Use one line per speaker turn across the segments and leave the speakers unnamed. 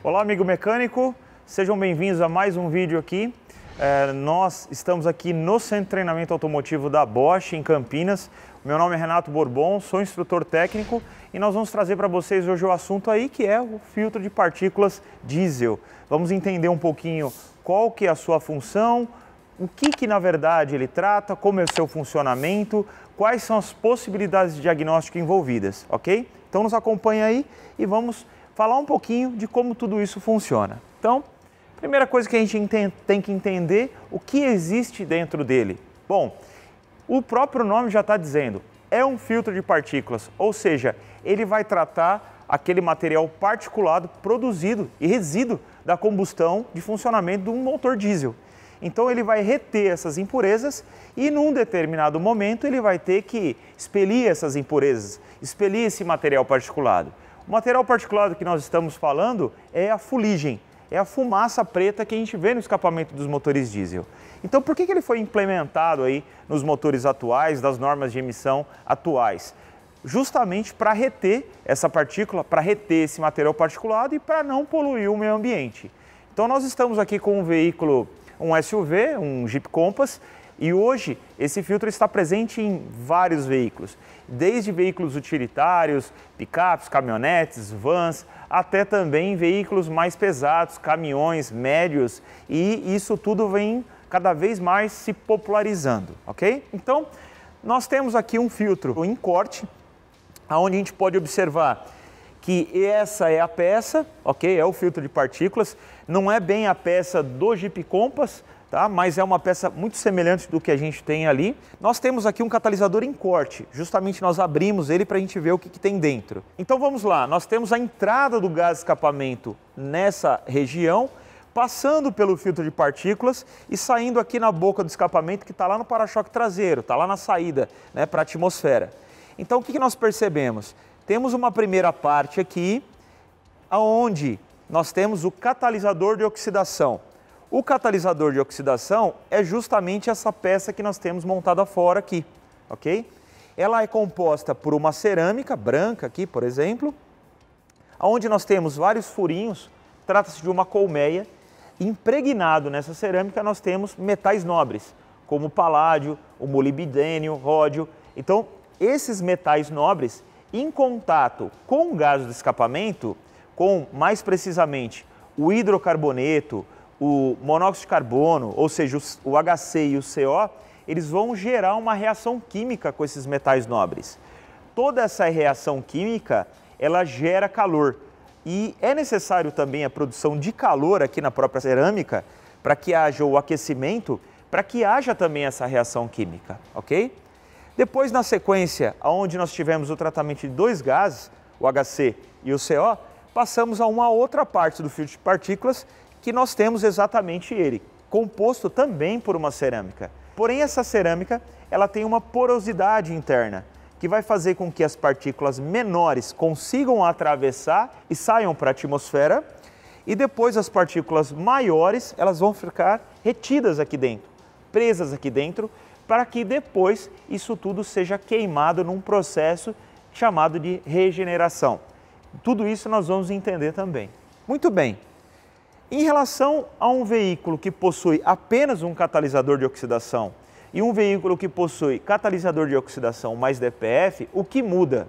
Olá, amigo mecânico, sejam bem-vindos a mais um vídeo aqui. Nós estamos aqui no Centro de Treinamento Automotivo da Bosch, em Campinas. Meu nome é Renato Bourbon, sou instrutor técnico e nós vamos trazer para vocês hoje o assunto aí que é o filtro de partículas diesel. Vamos entender um pouquinho qual que é a sua função, o que na verdade ele trata, como é o seu funcionamento, quais são as possibilidades de diagnóstico envolvidas, ok? Então nos acompanha aí e vamos falar um pouquinho de como tudo isso funciona. Então, primeira coisa que a gente tem que entender o que existe dentro dele. Bom, o próprio nome já está dizendo, é um filtro de partículas, ou seja, ele vai tratar aquele material particulado produzido e resíduo da combustão de funcionamento de um motor diesel. Então ele vai reter essas impurezas e num determinado momento ele vai ter que expelir essas impurezas, expelir esse material particulado. O material particulado que nós estamos falando é a fuligem, é a fumaça preta que a gente vê no escapamento dos motores diesel. Então por que ele foi implementado aí nos motores atuais, das normas de emissão atuais? Justamente para reter essa partícula, para reter esse material particulado e para não poluir o meio ambiente. Então nós estamos aqui com um veículo, um SUV, um Jeep Compass, e hoje esse filtro está presente em vários veículos, desde veículos utilitários, picapes, caminhonetes, vans, até também veículos mais pesados, caminhões médios, e isso tudo vem cada vez mais se popularizando, ok? Então, nós temos aqui um filtro em corte, onde a gente pode observar que essa é a peça, ok? É o filtro de partículas, não é bem a peça do Jeep Compass, tá? Mas é uma peça muito semelhante do que a gente tem ali. Nós temos aqui um catalisador em corte, justamente nós abrimos ele para a gente ver o que tem dentro. Então vamos lá, nós temos a entrada do gás de escapamento nessa região, passando pelo filtro de partículas e saindo aqui na boca do escapamento que está lá no para-choque traseiro, está lá na saída, né, para a atmosfera. Então o que nós percebemos? Temos uma primeira parte aqui, onde nós temos o catalisador de oxidação. O catalisador de oxidação é justamente essa peça que nós temos montada fora aqui, ok? Ela é composta por uma cerâmica branca aqui, por exemplo, onde nós temos vários furinhos, trata-se de uma colmeia, impregnado nessa cerâmica nós temos metais nobres, como o paládio, o molibdênio, ródio. Então, esses metais nobres, em contato com o gás do escapamento, com mais precisamente o hidrocarboneto, o monóxido de carbono, ou seja, o HC e o CO, eles vão gerar uma reação química com esses metais nobres. Toda essa reação química, ela gera calor e é necessário também a produção de calor aqui na própria cerâmica para que haja o aquecimento, para que haja também essa reação química, ok? Depois, na sequência, onde nós tivemos o tratamento de dois gases, o HC e o CO, passamos a uma outra parte do filtro de partículas que nós temos exatamente ele, composto também por uma cerâmica. Porém, essa cerâmica ela tem uma porosidade interna, que vai fazer com que as partículas menores consigam atravessar e saiam para a atmosfera, e depois as partículas maiores elas vão ficar retidas aqui dentro, presas aqui dentro, para que depois isso tudo seja queimado num processo chamado de regeneração. Tudo isso nós vamos entender também. Muito bem. Em relação a um veículo que possui apenas um catalisador de oxidação e um veículo que possui catalisador de oxidação mais DPF, o que muda?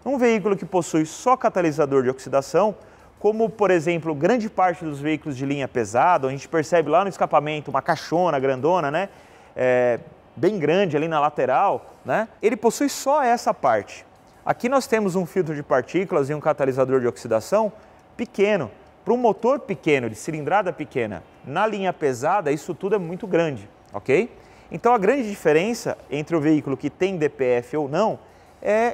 Um veículo que possui só catalisador de oxidação, como por exemplo grande parte dos veículos de linha pesada, a gente percebe lá no escapamento uma caixona grandona, né? Bem grande ali na lateral, né? Ele possui só essa parte. Aqui nós temos um filtro de partículas e um catalisador de oxidação pequeno, para um motor pequeno, de cilindrada pequena. Na linha pesada, isso tudo é muito grande, ok? Então a grande diferença entre o veículo que tem DPF ou não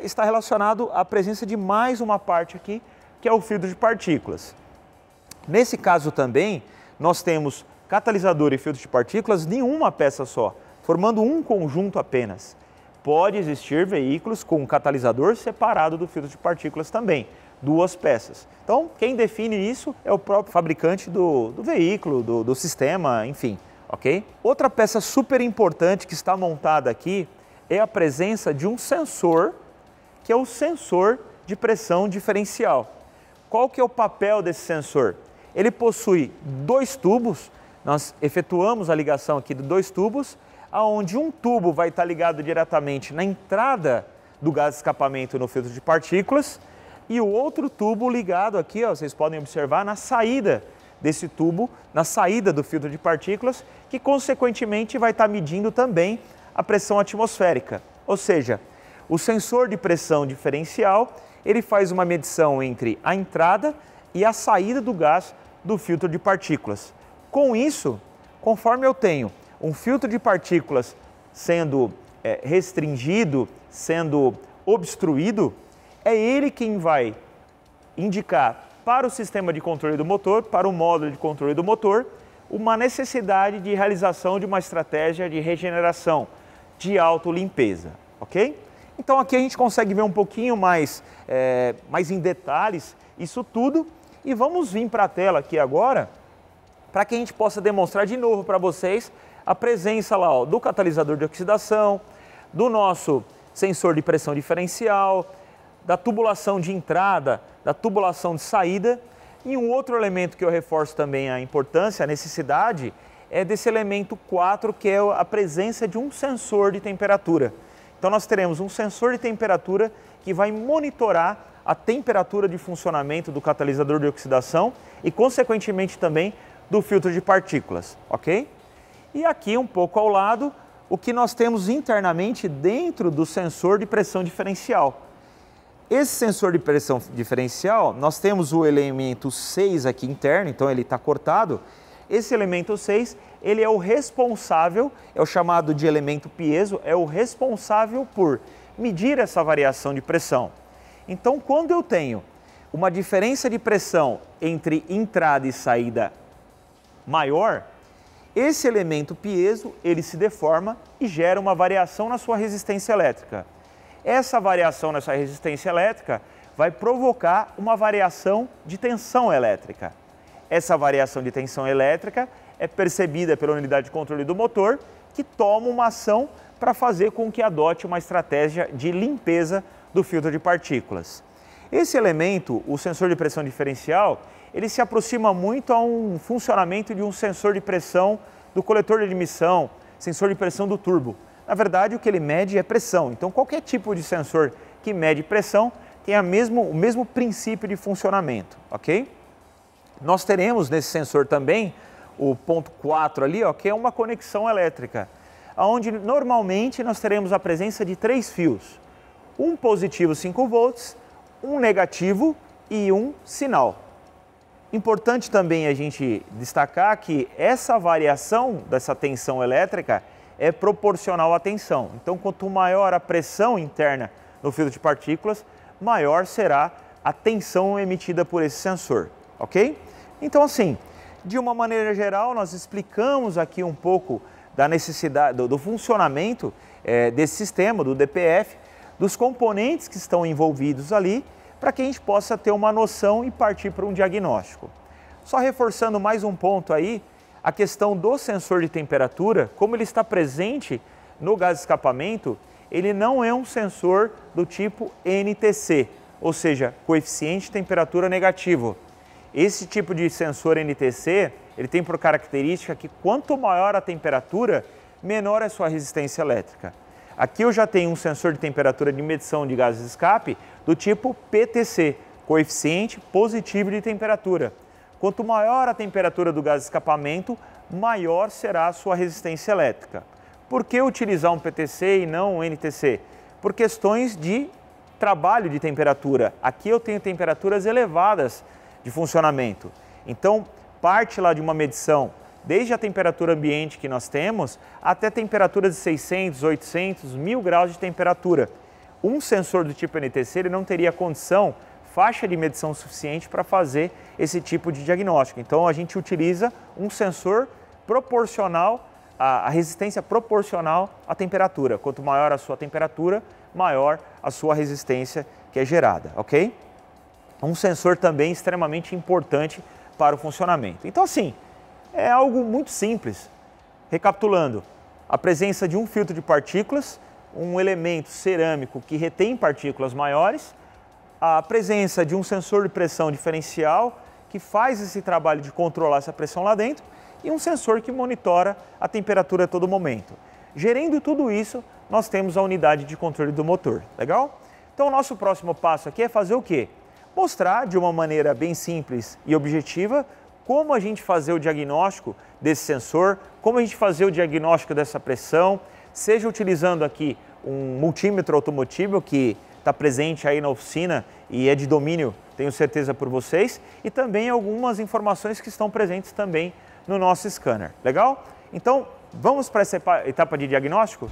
está relacionado à presença de mais uma parte aqui, que é o filtro de partículas. Nesse caso também, nós temos catalisador e filtro de partículas em uma peça só, formando um conjunto apenas. Pode existir veículos com um catalisador separado do filtro de partículas também, duas peças. Então, quem define isso é o próprio fabricante do veículo, do sistema, enfim, ok? Outra peça super importante que está montada aqui é a presença de um sensor, que que é o sensor de pressão diferencial. Qual que é o papel desse sensor? ele possui dois tubos, nós efetuamos a ligação aqui de dois tubos, onde um tubo vai estar ligado diretamente na entrada do gás de escapamento no filtro de partículas e o outro tubo ligado aqui, ó, vocês podem observar, na saída desse tubo, na saída do filtro de partículas, que consequentemente vai estar medindo também a pressão atmosférica. Ou seja, o sensor de pressão diferencial, ele faz uma medição entre a entrada e a saída do gás do filtro de partículas. Com isso, conforme eu tenho um filtro de partículas sendo restringido, sendo obstruído, é ele quem vai indicar para o sistema de controle do motor, para o módulo de controle do motor, uma necessidade de realização de uma estratégia de regeneração, de autolimpeza, ok? Então aqui a gente consegue ver um pouquinho mais em detalhes isso tudo e vamos vir para a tela aqui agora para que a gente possa demonstrar de novo para vocês a presença lá, ó, do catalisador de oxidação, do nosso sensor de pressão diferencial, da tubulação de entrada, da tubulação de saída. E um outro elemento que eu reforço também a importância, a necessidade, é desse elemento 4, que é a presença de um sensor de temperatura. Então nós teremos um sensor de temperatura que vai monitorar a temperatura de funcionamento do catalisador de oxidação e, consequentemente, também do filtro de partículas, ok? E aqui um pouco ao lado, o que nós temos internamente dentro do sensor de pressão diferencial. Esse sensor de pressão diferencial, nós temos o elemento 6 aqui interno, então ele está cortado. Esse elemento 6, ele é o responsável, é o chamado de elemento piezo, é o responsável por medir essa variação de pressão. Então, quando eu tenho uma diferença de pressão entre entrada e saída maior, esse elemento piezo, ele se deforma e gera uma variação na sua resistência elétrica. Essa variação nessa resistência elétrica vai provocar uma variação de tensão elétrica. Essa variação de tensão elétrica é percebida pela unidade de controle do motor, que toma uma ação para fazer com que adote uma estratégia de limpeza do filtro de partículas. Esse elemento, o sensor de pressão diferencial, ele se aproxima muito a um funcionamento de um sensor de pressão do coletor de admissão, sensor de pressão do turbo. Na verdade, o que ele mede é pressão. Então, qualquer tipo de sensor que mede pressão tem o mesmo princípio de funcionamento, ok? Nós teremos nesse sensor também o ponto 4 ali, ó, que é uma conexão elétrica, onde normalmente nós teremos a presença de 3 fios. Um positivo 5 volts, um negativo e um sinal. Importante também a gente destacar que essa variação dessa tensão elétrica é proporcional à tensão. Então, quanto maior a pressão interna no filtro de partículas, maior será a tensão emitida por esse sensor, ok? Então, assim, de uma maneira geral, nós explicamos aqui um pouco da necessidade, do funcionamento desse sistema, do DPF, dos componentes que estão envolvidos ali, para que a gente possa ter uma noção e partir para um diagnóstico. Só reforçando mais um ponto aí, a questão do sensor de temperatura, como ele está presente no gás de escapamento, ele não é um sensor do tipo NTC, ou seja, coeficiente de temperatura negativo. Esse tipo de sensor NTC, ele tem por característica que quanto maior a temperatura, menor é a sua resistência elétrica. Aqui eu já tenho um sensor de temperatura de medição de gases de escape do tipo PTC, coeficiente positivo de temperatura. Quanto maior a temperatura do gás de escapamento, maior será a sua resistência elétrica. Por que utilizar um PTC e não um NTC? Por questões de trabalho de temperatura. Aqui eu tenho temperaturas elevadas de funcionamento. Então, parte lá de uma medição, desde a temperatura ambiente que nós temos, até temperaturas de 600, 800, 1000 graus de temperatura. Um sensor do tipo NTC ele não teria condição, faixa de medição suficiente para fazer esse tipo de diagnóstico. Então, a gente utiliza um sensor proporcional, a resistência proporcional à temperatura. Quanto maior a sua temperatura, maior a sua resistência que é gerada, ok? Um sensor também extremamente importante para o funcionamento. Então, assim, é algo muito simples. Recapitulando, a presença de um filtro de partículas, um elemento cerâmico que retém partículas maiores, a presença de um sensor de pressão diferencial que faz esse trabalho de controlar essa pressão lá dentro, e um sensor que monitora a temperatura a todo momento. Gerindo tudo isso, nós temos a unidade de controle do motor, legal? Então o nosso próximo passo aqui é fazer o quê? Mostrar de uma maneira bem simples e objetiva como a gente fazer o diagnóstico desse sensor, como a gente fazer o diagnóstico dessa pressão, seja utilizando aqui um multímetro automotivo que está presente aí na oficina e é de domínio, tenho certeza, por vocês, e também algumas informações que estão presentes também no nosso scanner, legal? Então, vamos para essa etapa de diagnóstico?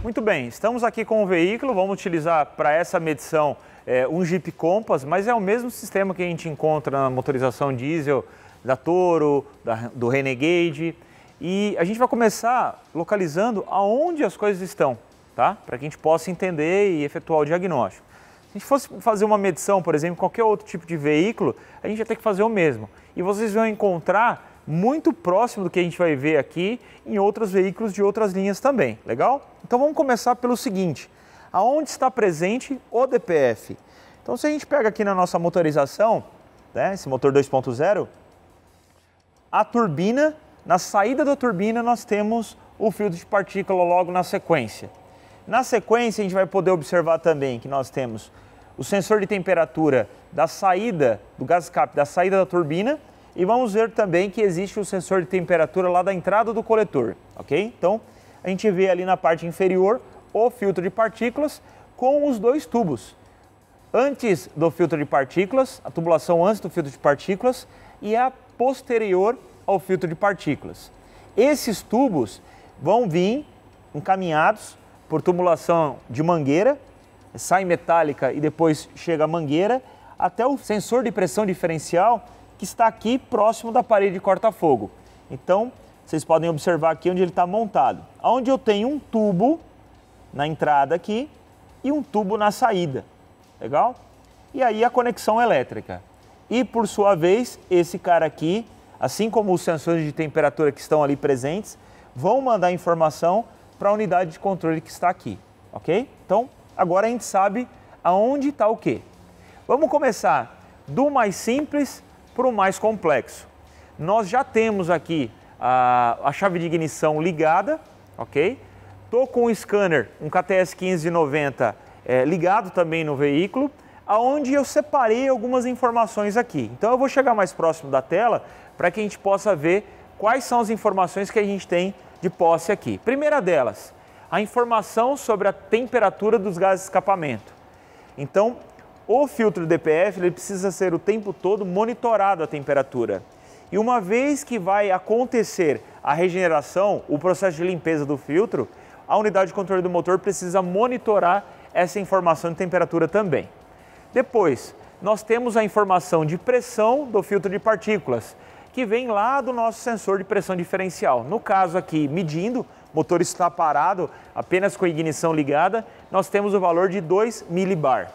Muito bem, estamos aqui com o veículo, vamos utilizar para essa medição um Jeep Compass, mas é o mesmo sistema que a gente encontra na motorização diesel da Toro, do Renegade, e a gente vai começar localizando aonde as coisas estão, tá? Para que a gente possa entender e efetuar o diagnóstico. Se a gente fosse fazer uma medição, por exemplo, em qualquer outro tipo de veículo, a gente vai ter que fazer o mesmo. E vocês vão encontrar muito próximo do que a gente vai ver aqui em outros veículos de outras linhas também, legal? Então vamos começar pelo seguinte, aonde está presente o DPF? Então se a gente pega aqui na nossa motorização, né, esse motor 2.0, a turbina, na saída da turbina nós temos o filtro de partícula logo na sequência. Na sequência a gente vai poder observar também que nós temos o sensor de temperatura da saída do gás escape, da saída da turbina, e vamos ver também que existe o sensor de temperatura lá da entrada do coletor, ok? Então a gente vê ali na parte inferior o filtro de partículas com os dois tubos. Antes do filtro de partículas, a tubulação antes do filtro de partículas e a posterior ao filtro de partículas. Esses tubos vão vir encaminhados por tubulação de mangueira, sai metálica e depois chega a mangueira, até o sensor de pressão diferencial que está aqui próximo da parede de corta-fogo. Então, vocês podem observar aqui onde ele está montado. Onde eu tenho um tubo na entrada aqui e um tubo na saída, legal? E aí a conexão elétrica. E por sua vez, esse cara aqui, assim como os sensores de temperatura que estão ali presentes, vão mandar informação para a unidade de controle que está aqui, ok? Então, agora a gente sabe aonde está o quê. Vamos começar do mais simples para o mais complexo. Nós já temos aqui a chave de ignição ligada, ok? Estou com o scanner, um KTS 1590 ligado também no veículo, aonde eu separei algumas informações aqui. Então eu vou chegar mais próximo da tela para que a gente possa ver quais são as informações que a gente tem de posse aqui. Primeira delas, a informação sobre a temperatura dos gases de escapamento. Então, o filtro DPF ele precisa ser o tempo todo monitorado a temperatura. E uma vez que vai acontecer a regeneração, o processo de limpeza do filtro, a unidade de controle do motor precisa monitorar essa informação de temperatura também. Depois, nós temos a informação de pressão do filtro de partículas, que vem lá do nosso sensor de pressão diferencial. No caso aqui, medindo, o motor está parado, apenas com a ignição ligada, nós temos o valor de 2 milibar.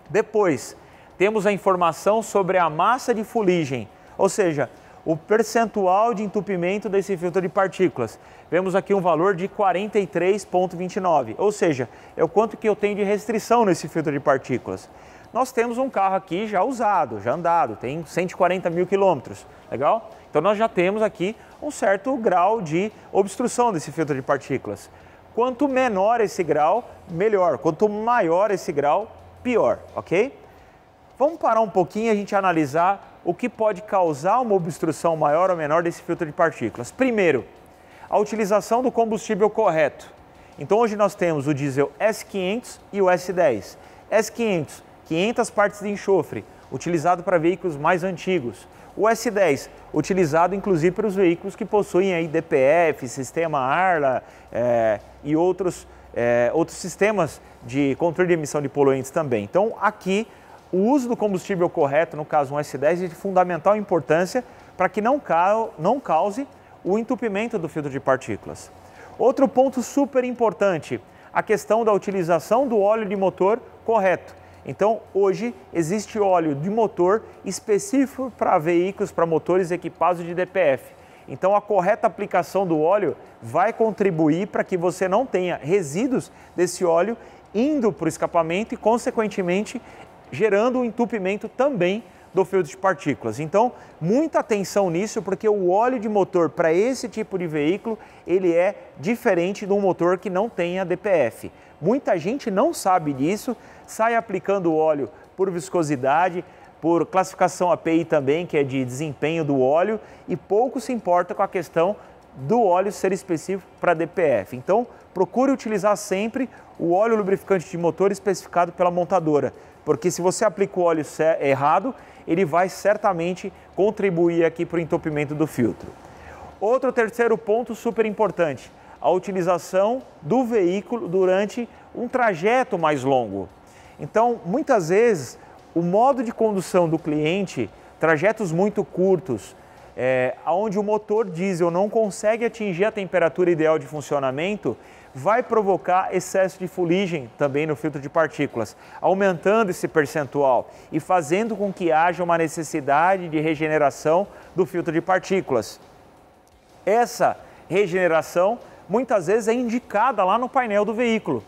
Depois, temos a informação sobre a massa de fuligem, ou seja, o percentual de entupimento desse filtro de partículas. Vemos aqui um valor de 43,29, ou seja, é o quanto que eu tenho de restrição nesse filtro de partículas. Nós temos um carro aqui já usado, já andado, tem 140 mil quilômetros, legal? Então nós já temos aqui um certo grau de obstrução desse filtro de partículas. Quanto menor esse grau, melhor. Quanto maior esse grau, pior, ok? Vamos parar um pouquinho e a gente analisar o que pode causar uma obstrução maior ou menor desse filtro de partículas. Primeiro, a utilização do combustível correto. Então hoje nós temos o diesel S500 e o S10. S500, 500 partes de enxofre, utilizado para veículos mais antigos. O S10, utilizado inclusive para os veículos que possuem aí DPF, sistema Arla e outros sistemas de controle de emissão de poluentes também. Então aqui o uso do combustível correto, no caso um S10, é de fundamental importância para que não cause o entupimento do filtro de partículas. Outro ponto super importante, a questão da utilização do óleo de motor correto. Então, hoje existe óleo de motor específico para veículos, para motores equipados de DPF. Então, a correta aplicação do óleo vai contribuir para que você não tenha resíduos desse óleo indo para o escapamento e, consequentemente, gerando um entupimento também do filtro de partículas. Então, muita atenção nisso, porque o óleo de motor para esse tipo de veículo, ele é diferente de um motor que não tenha DPF. Muita gente não sabe disso, sai aplicando óleo por viscosidade, por classificação API também, que é de desempenho do óleo, e pouco se importa com a questão do óleo ser específico para DPF. Então, procure utilizar sempre o óleo lubrificante de motor especificado pela montadora, porque se você aplica o óleo errado, ele vai certamente contribuir aqui para o entupimento do filtro. Outro terceiro ponto super importante, a utilização do veículo durante um trajeto mais longo. Então, muitas vezes, o modo de condução do cliente, trajetos muito curtos, onde o motor diesel não consegue atingir a temperatura ideal de funcionamento, vai provocar excesso de fuligem também no filtro de partículas, aumentando esse percentual e fazendo com que haja uma necessidade de regeneração do filtro de partículas. Essa regeneração muitas vezes é indicada lá no painel do veículo.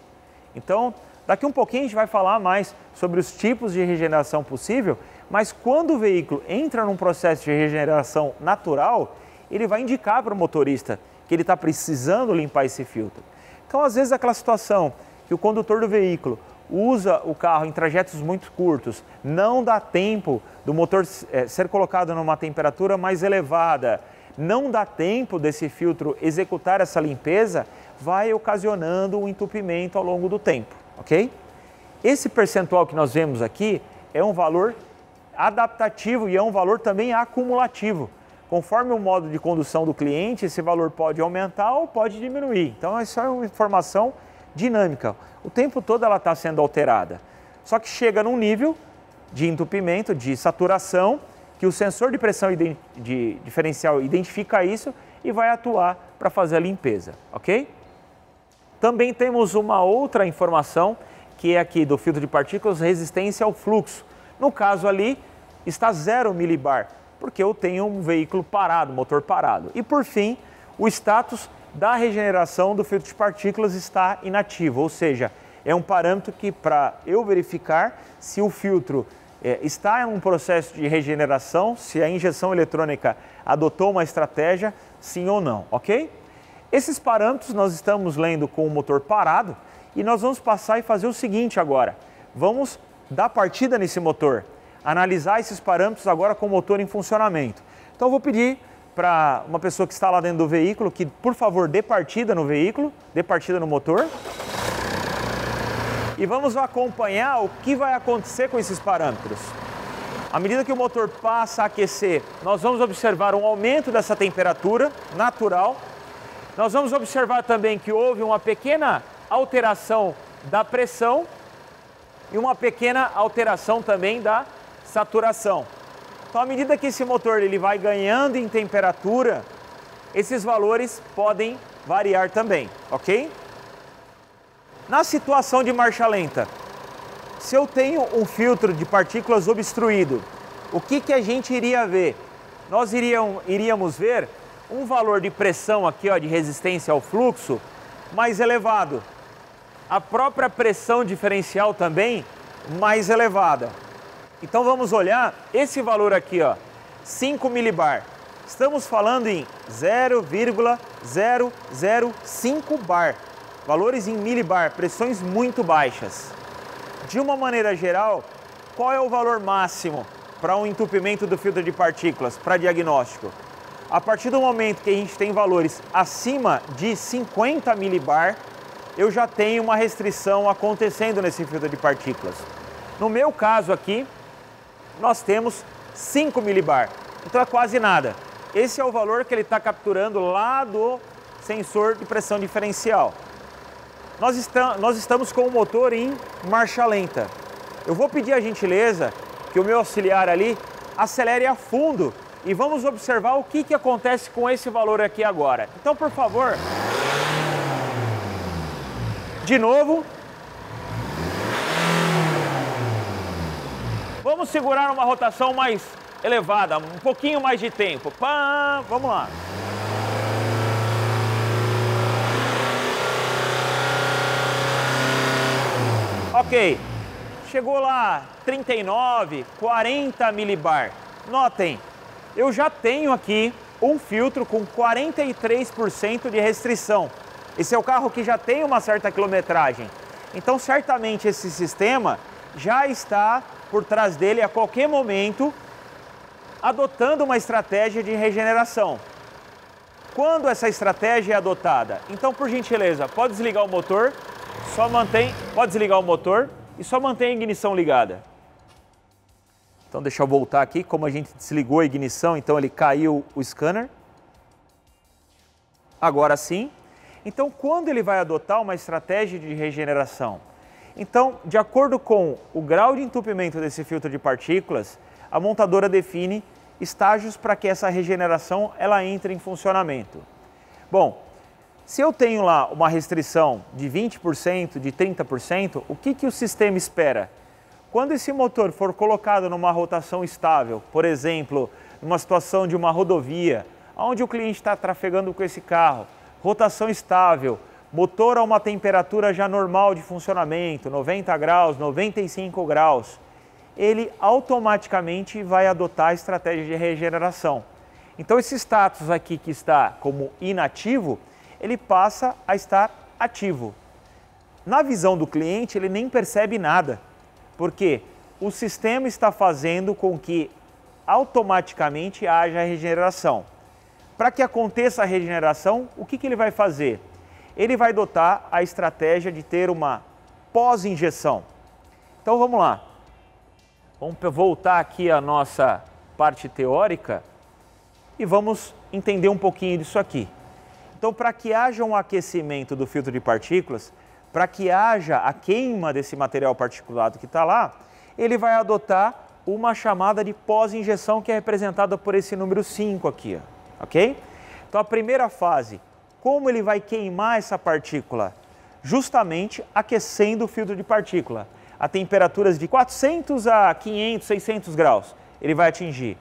Então, daqui um pouquinho a gente vai falar mais sobre os tipos de regeneração possível, mas quando o veículo entra num processo de regeneração natural, ele vai indicar para o motorista que ele está precisando limpar esse filtro. Então, às vezes, aquela situação que o condutor do veículo usa o carro em trajetos muito curtos, não dá tempo do motor ser colocado numa temperatura mais elevada, não dá tempo desse filtro executar essa limpeza, vai ocasionando um entupimento ao longo do tempo, ok? Esse percentual que nós vemos aqui é um valor adaptativo e é um valor também acumulativo. Conforme o modo de condução do cliente, esse valor pode aumentar ou pode diminuir. Então, isso é uma informação dinâmica. O tempo todo ela está sendo alterada. Só que chega num nível de entupimento, de saturação, que o sensor de pressão diferencial identifica isso e vai atuar para fazer a limpeza, ok? Também temos uma outra informação, que é aqui do filtro de partículas, resistência ao fluxo. No caso ali, está 0 milibar, porque eu tenho um veículo parado, motor parado. E por fim, o status da regeneração do filtro de partículas está inativo, ou seja, é um parâmetro que para eu verificar se o filtro está em um processo de regeneração, se a injeção eletrônica adotou uma estratégia, sim ou não, ok? Esses parâmetros nós estamos lendo com o motor parado e nós vamos passar e fazer o seguinte agora. Vamos dar partida nesse motor, analisar esses parâmetros agora com o motor em funcionamento. Então eu vou pedir para uma pessoa que está lá dentro do veículo que, por favor, dê partida no veículo, dê partida no motor. E vamos acompanhar o que vai acontecer com esses parâmetros. À medida que o motor passa a aquecer, nós vamos observar um aumento dessa temperatura natural. Nós vamos observar também que houve uma pequena alteração da pressão e uma pequena alteração também da saturação. Então, à medida que esse motor ele vai ganhando em temperatura, esses valores podem variar também, ok? Na situação de marcha lenta, se eu tenho um filtro de partículas obstruído, o que a gente iria ver? Nós iríamos ver um valor de pressão aqui, ó, de resistência ao fluxo mais elevado. A própria pressão diferencial também mais elevada. Então vamos olhar esse valor aqui, ó, 5 milibar. Estamos falando em 0,005 bar. Valores em milibar, pressões muito baixas. De uma maneira geral, qual é o valor máximo para um entupimento do filtro de partículas, para diagnóstico? A partir do momento que a gente tem valores acima de 50 milibar, eu já tenho uma restrição acontecendo nesse filtro de partículas. No meu caso aqui, nós temos 5 milibar, então é quase nada. Esse é o valor que ele está capturando lá do sensor de pressão diferencial. Nós estamos com o motor em marcha lenta. Eu vou pedir a gentileza que o meu auxiliar ali acelere a fundo e vamos observar o que acontece com esse valor aqui agora. Então, por favor, de novo. Vamos segurar uma rotação mais elevada, um pouquinho mais de tempo. Pá, vamos lá. Ok, chegou lá 39, 40 milibar. Notem, eu já tenho aqui um filtro com 43% de restrição. Esse é o carro que já tem uma certa quilometragem. Então, certamente, esse sistema já está por trás dele a qualquer momento adotando uma estratégia de regeneração. Quando essa estratégia é adotada? Então, por gentileza, pode desligar o motor, pode desligar o motor e só mantém a ignição ligada. Então, deixa eu voltar aqui, como a gente desligou a ignição, então ele caiu o scanner. Agora sim. Então, quando ele vai adotar uma estratégia de regeneração? Então, de acordo com o grau de entupimento desse filtro de partículas, a montadora define estágios para que essa regeneração ela entre em funcionamento. Bom, se eu tenho lá uma restrição de 20%, de 30%, o que o sistema espera? Quando esse motor for colocado numa rotação estável, por exemplo, numa situação de uma rodovia, onde o cliente está trafegando com esse carro, rotação estável, motor a uma temperatura já normal de funcionamento, 90 graus, 95 graus, ele automaticamente vai adotar a estratégia de regeneração. Então esse status aqui que está como inativo, ele passa a estar ativo. Na visão do cliente, ele nem percebe nada, porque o sistema está fazendo com que automaticamente haja regeneração. Para que aconteça a regeneração, o que ele vai fazer? Ele vai adotar a estratégia de ter uma pós-injeção. Então vamos lá. Vamos voltar aqui à nossa parte teórica e vamos entender um pouquinho disso aqui. Então, para que haja um aquecimento do filtro de partículas, para que haja a queima desse material particulado que está lá, ele vai adotar uma chamada de pós-injeção que é representada por esse número 5 aqui, ó, ok? Então, a primeira fase, como ele vai queimar essa partícula? Justamente aquecendo o filtro de partícula. A temperaturas de 400 a 500, 600 graus, ele vai atingir.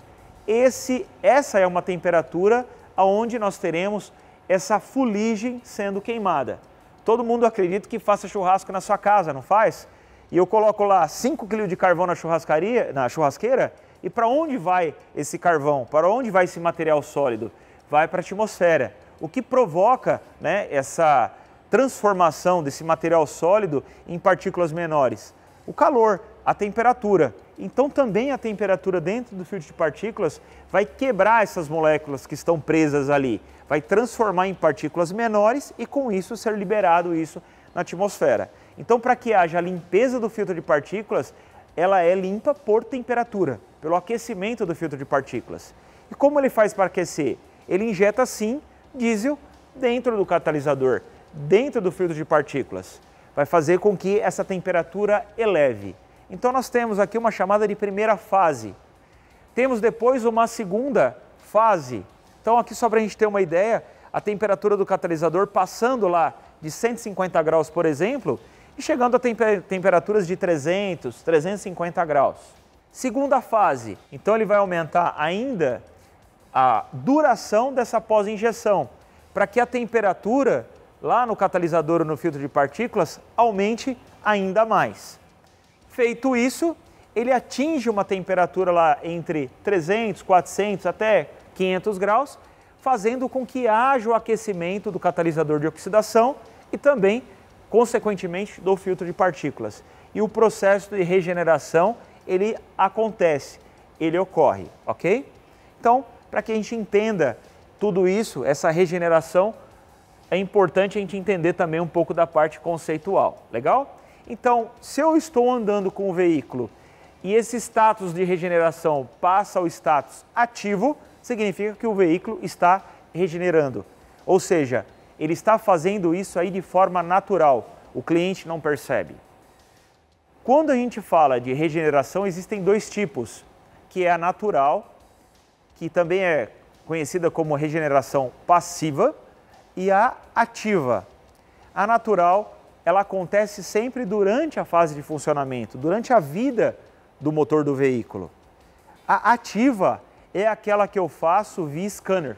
Essa é uma temperatura onde nós teremos essa fuligem sendo queimada. Todo mundo acredita que faça churrasco na sua casa, não faz? E eu coloco lá 5 kg de carvão na churrasqueira, e para onde vai esse carvão? Para onde vai esse material sólido? Vai para a atmosfera. O que provoca, né, essa transformação desse material sólido em partículas menores? O calor, a temperatura. Então também a temperatura dentro do filtro de partículas vai quebrar essas moléculas que estão presas ali, vai transformar em partículas menores e com isso ser liberado isso na atmosfera. Então, para que haja a limpeza do filtro de partículas, ela é limpa por temperatura, pelo aquecimento do filtro de partículas. E como ele faz para aquecer? Ele injeta sim diesel dentro do catalisador, dentro do filtro de partículas. Vai fazer com que essa temperatura eleve. Então nós temos aqui uma chamada de primeira fase. Temos depois uma segunda fase. Então aqui só para a gente ter uma ideia, a temperatura do catalisador passando lá de 150 graus, por exemplo, e chegando a temperaturas de 300, 350 graus. Segunda fase, então ele vai aumentar ainda a duração dessa pós-injeção, para que a temperatura lá no catalisador ou no filtro de partículas aumente ainda mais. Feito isso, ele atinge uma temperatura lá entre 300, 400 até 500 graus, fazendo com que haja o aquecimento do catalisador de oxidação e também, consequentemente, do filtro de partículas. E o processo de regeneração, ele acontece, ele ocorre, ok? Então, para que a gente entenda tudo isso, essa regeneração, é importante a gente entender também um pouco da parte conceitual, legal? Então, se eu estou andando com o veículo e esse status de regeneração passa ao status ativo, significa que o veículo está regenerando. Ou seja, ele está fazendo isso aí de forma natural, o cliente não percebe. Quando a gente fala de regeneração, existem dois tipos, que é a natural, que também é conhecida como regeneração passiva, e a ativa. A natural, ela acontece sempre durante a fase de funcionamento, durante a vida do motor do veículo. A ativa é aquela que eu faço via scanner.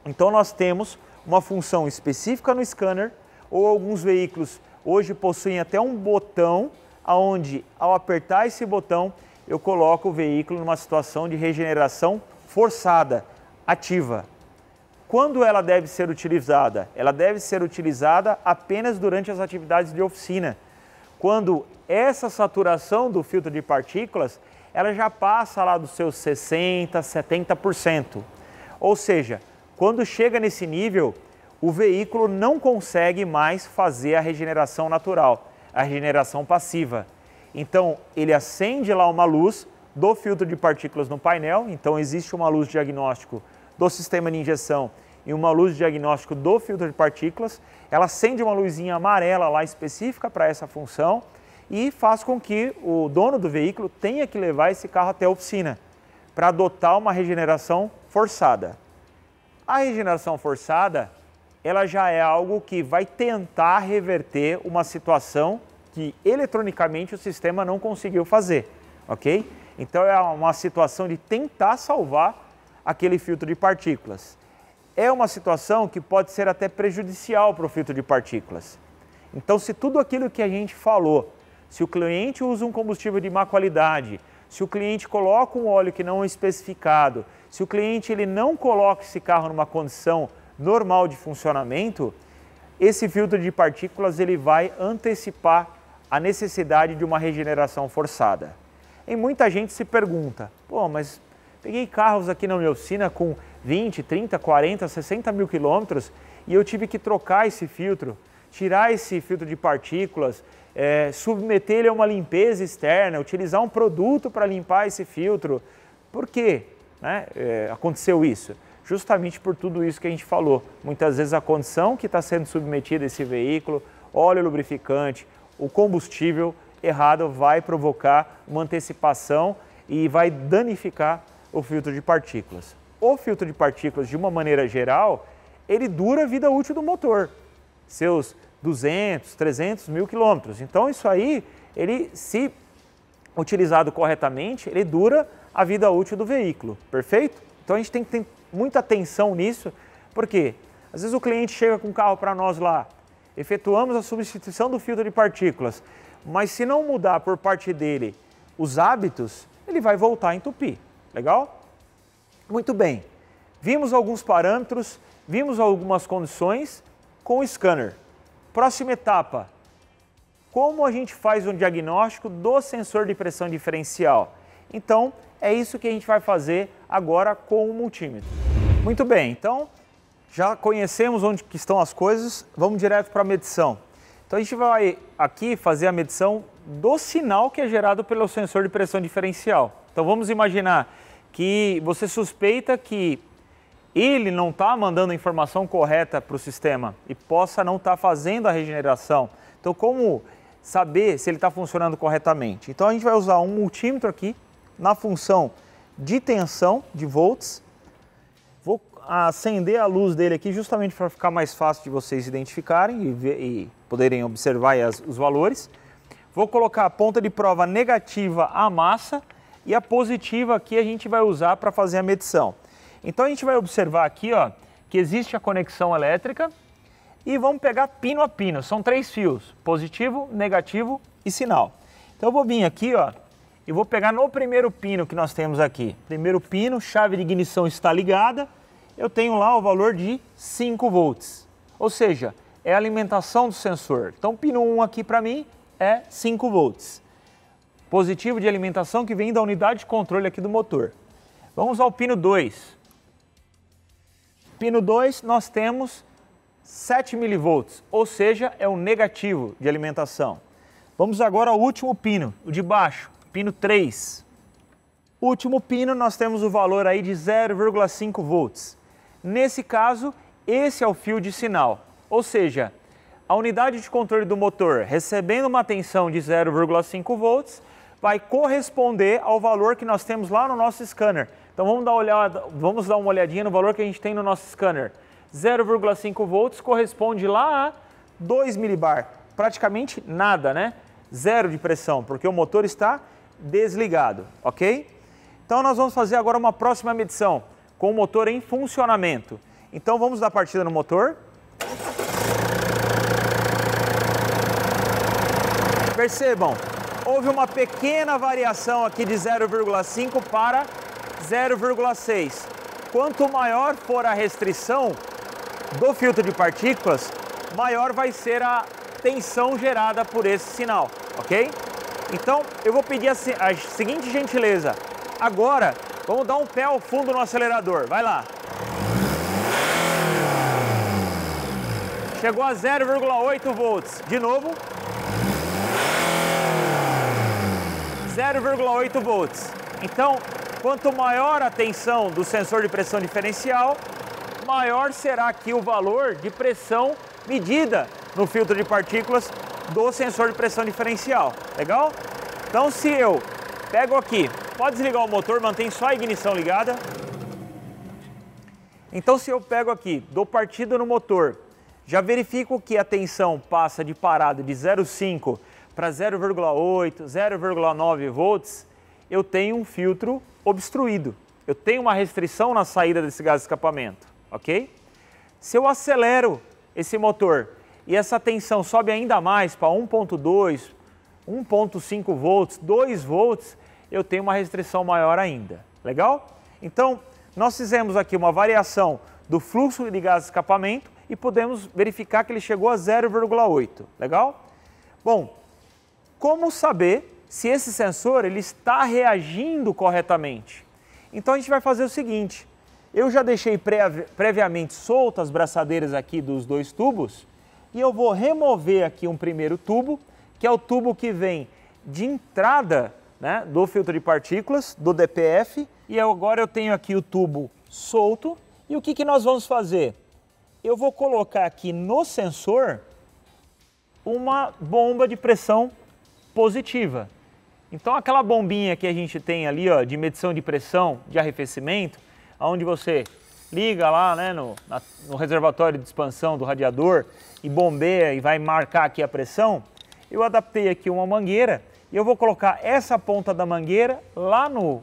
Então nós temos uma função específica no scanner, ou alguns veículos hoje possuem até um botão onde ao apertar esse botão eu coloco o veículo numa situação de regeneração forçada, ativa. Quando ela deve ser utilizada? Ela deve ser utilizada apenas durante as atividades de oficina. Quando essa saturação do filtro de partículas, ela já passa lá dos seus 60%, 70%. Ou seja, quando chega nesse nível, o veículo não consegue mais fazer a regeneração natural, a regeneração passiva. Então, ele acende lá uma luz do filtro de partículas no painel, então existe uma luz de diagnóstico do sistema de injeção e uma luz de diagnóstico do filtro de partículas. Ela acende uma luzinha amarela lá específica para essa função e faz com que o dono do veículo tenha que levar esse carro até a oficina para adotar uma regeneração forçada. A regeneração forçada, ela já é algo que vai tentar reverter uma situação que eletronicamente o sistema não conseguiu fazer, ok? Então é uma situação de tentar salvar aquele filtro de partículas. É uma situação que pode ser até prejudicial para o filtro de partículas. Então, se tudo aquilo que a gente falou, se o cliente usa um combustível de má qualidade, se o cliente coloca um óleo que não é especificado, se o cliente ele não coloca esse carro numa condição normal de funcionamento, esse filtro de partículas ele vai antecipar a necessidade de uma regeneração forçada. E muita gente se pergunta, pô, mas peguei carros aqui na minha oficina com 20, 30, 40, 60 mil quilômetros e eu tive que trocar esse filtro, tirar esse filtro de partículas, submeter ele a uma limpeza externa, utilizar um produto para limpar esse filtro. Por quê, né, aconteceu isso? Justamente por tudo isso que a gente falou. Muitas vezes a condição que está sendo submetida a esse veículo, óleo lubrificante, o combustível errado vai provocar uma antecipação e vai danificar o filtro de partículas. O filtro de partículas, de uma maneira geral, ele dura a vida útil do motor, seus 200, 300 mil quilômetros. Então isso aí, ele, se utilizado corretamente, ele dura a vida útil do veículo, perfeito? Então a gente tem que ter muita atenção nisso, porque às vezes o cliente chega com o carro para nós lá, efetuamos a substituição do filtro de partículas, mas se não mudar por parte dele os hábitos, ele vai voltar a entupir. Legal? Muito bem. Vimos alguns parâmetros, vimos algumas condições com o scanner. Próxima etapa. Como a gente faz um diagnóstico do sensor de pressão diferencial? Então, é isso que a gente vai fazer agora com o multímetro. Muito bem, então já conhecemos onde que estão as coisas, vamos direto para a medição. Então a gente vai aqui fazer a medição do sinal que é gerado pelo sensor de pressão diferencial. Então vamos imaginar que você suspeita que ele não está mandando a informação correta para o sistema e possa não estar fazendo a regeneração. Então como saber se ele está funcionando corretamente? Então a gente vai usar um multímetro aqui na função de tensão de volts. Vou acender a luz dele aqui justamente para ficar mais fácil de vocês identificarem e poderem observar os valores. Vou colocar a ponta de prova negativa à massa e a positiva aqui a gente vai usar para fazer a medição. Então a gente vai observar aqui, ó, que existe a conexão elétrica e vamos pegar pino a pino. São 3 fios, positivo, negativo e sinal. Então eu vou vir aqui, ó, e vou pegar no primeiro pino que nós temos aqui. Primeiro pino, chave de ignição está ligada. Eu tenho lá o valor de 5 volts, ou seja, é a alimentação do sensor. Então, pino 1 aqui para mim é 5 volts. Positivo de alimentação que vem da unidade de controle aqui do motor. Vamos ao pino 2. Pino 2 nós temos 7 milivolts, ou seja, é o negativo de alimentação. Vamos agora ao último pino, o de baixo, pino 3. Último pino nós temos o valor aí de 0,5 volts. Nesse caso, esse é o fio de sinal, ou seja, a unidade de controle do motor recebendo uma tensão de 0,5 volts vai corresponder ao valor que nós temos lá no nosso scanner. Então vamos dar uma olhadinha no valor que a gente tem no nosso scanner. 0,5 volts corresponde lá a 2 milibar, praticamente nada, né? Zero de pressão, porque o motor está desligado, ok? Então nós vamos fazer agora uma próxima medição com o motor em funcionamento. Então vamos dar partida no motor. Percebam, houve uma pequena variação aqui de 0,5 para 0,6. Quanto maior for a restrição do filtro de partículas, maior vai ser a tensão gerada por esse sinal, ok? Então, eu vou pedir a seguinte gentileza. Agora, vamos dar um pé ao fundo no acelerador. Vai lá. Chegou a 0,8 volts. De novo. 0,8 volts. Então, quanto maior a tensão do sensor de pressão diferencial, maior será aqui o valor de pressão medida no filtro de partículas do sensor de pressão diferencial. Legal? Então, se eu pego aqui, pode desligar o motor, mantém só a ignição ligada. Então, se eu pego aqui, dou partida no motor, já verifico que a tensão passa de parada de 0,5 para 0,8, 0,9 volts, eu tenho um filtro obstruído. Eu tenho uma restrição na saída desse gás de escapamento, ok? Se eu acelero esse motor e essa tensão sobe ainda mais para 1,2, 1,5 volts, 2 volts, eu tenho uma restrição maior ainda. Legal? Então, nós fizemos aqui uma variação do fluxo de gás de escapamento e podemos verificar que ele chegou a 0,8. Legal? Bom, como saber se esse sensor ele está reagindo corretamente? Então a gente vai fazer o seguinte, eu já deixei previamente soltas as braçadeiras aqui dos dois tubos e eu vou remover aqui um primeiro tubo, que é o tubo que vem de entrada, né, do filtro de partículas, do DPF, e agora eu tenho aqui o tubo solto. E o que nós vamos fazer? Eu vou colocar aqui no sensor uma bomba de pressão positiva. Então aquela bombinha que a gente tem ali, ó, de medição de pressão, de arrefecimento, onde você liga lá, né, no reservatório de expansão do radiador e bombeia e vai marcar aqui a pressão, eu adaptei aqui uma mangueira e eu vou colocar essa ponta da mangueira lá no